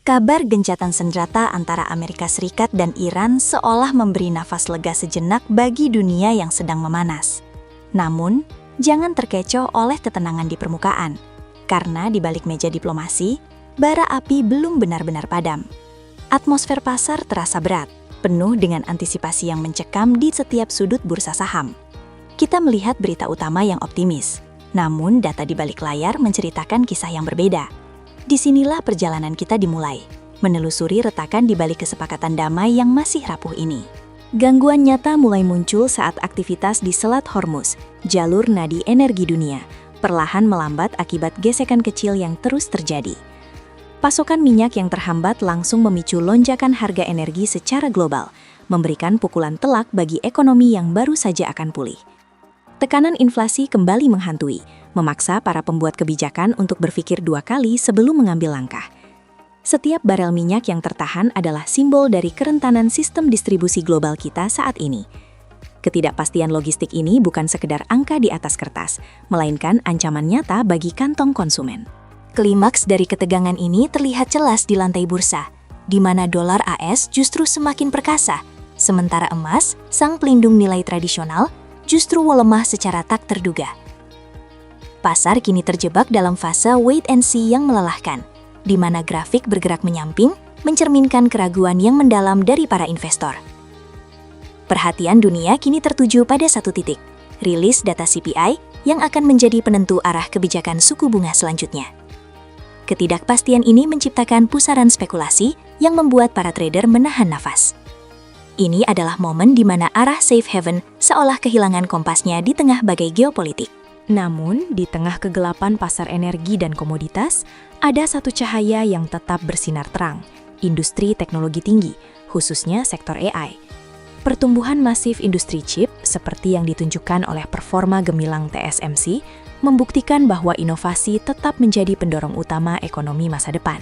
Kabar gencatan senjata antara Amerika Serikat dan Iran seolah memberi nafas lega sejenak bagi dunia yang sedang memanas. Namun, jangan terkecoh oleh ketenangan di permukaan, karena di balik meja diplomasi, bara api belum benar-benar padam. Atmosfer pasar terasa berat, penuh dengan antisipasi yang mencekam di setiap sudut bursa saham. Kita melihat berita utama yang optimis, namun data di balik layar menceritakan kisah yang berbeda. Disinilah perjalanan kita dimulai, menelusuri retakan di balik kesepakatan damai yang masih rapuh ini. Gangguan nyata mulai muncul saat aktivitas di Selat Hormuz, jalur nadi energi dunia, perlahan melambat akibat gesekan kecil yang terus terjadi. Pasokan minyak yang terhambat langsung memicu lonjakan harga energi secara global, memberikan pukulan telak bagi ekonomi yang baru saja akan pulih. Tekanan inflasi kembali menghantui, memaksa para pembuat kebijakan untuk berpikir dua kali sebelum mengambil langkah. Setiap barel minyak yang tertahan adalah simbol dari kerentanan sistem distribusi global kita saat ini. Ketidakpastian logistik ini bukan sekedar angka di atas kertas, melainkan ancaman nyata bagi kantong konsumen. Klimaks dari ketegangan ini terlihat jelas di lantai bursa, di mana dolar AS justru semakin perkasa, sementara emas, sang pelindung nilai tradisional, justru melemah secara tak terduga. Pasar kini terjebak dalam fase wait and see yang melelahkan, di mana grafik bergerak menyamping, mencerminkan keraguan yang mendalam dari para investor. Perhatian dunia kini tertuju pada satu titik, rilis data CPI yang akan menjadi penentu arah kebijakan suku bunga selanjutnya. Ketidakpastian ini menciptakan pusaran spekulasi yang membuat para trader menahan nafas. Ini adalah momen di mana arah safe haven seolah kehilangan kompasnya di tengah badai geopolitik. Namun, di tengah kegelapan pasar energi dan komoditas, ada satu cahaya yang tetap bersinar terang, industri teknologi tinggi, khususnya sektor AI. Pertumbuhan masif industri chip, seperti yang ditunjukkan oleh performa gemilang TSMC, membuktikan bahwa inovasi tetap menjadi pendorong utama ekonomi masa depan.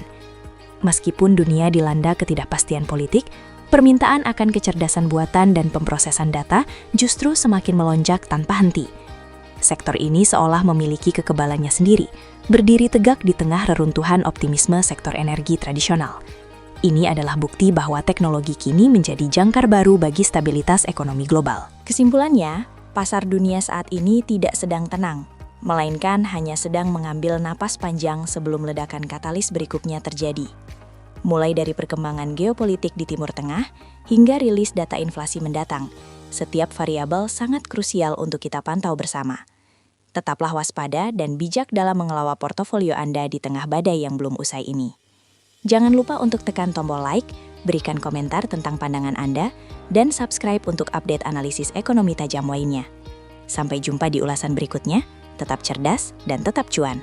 Meskipun dunia dilanda ketidakpastian politik, permintaan akan kecerdasan buatan dan pemrosesan data justru semakin melonjak tanpa henti. Sektor ini seolah memiliki kekebalannya sendiri, berdiri tegak di tengah reruntuhan optimisme sektor energi tradisional. Ini adalah bukti bahwa teknologi kini menjadi jangkar baru bagi stabilitas ekonomi global. Kesimpulannya, pasar dunia saat ini tidak sedang tenang, melainkan hanya sedang mengambil napas panjang sebelum ledakan katalis berikutnya terjadi. Mulai dari perkembangan geopolitik di Timur Tengah hingga rilis data inflasi mendatang, setiap variabel sangat krusial untuk kita pantau bersama. Tetaplah waspada dan bijak dalam mengelola portofolio Anda di tengah badai yang belum usai ini. Jangan lupa untuk tekan tombol like, berikan komentar tentang pandangan Anda, dan subscribe untuk update analisis ekonomi tajam lainnya. Sampai jumpa di ulasan berikutnya, tetap cerdas dan tetap cuan.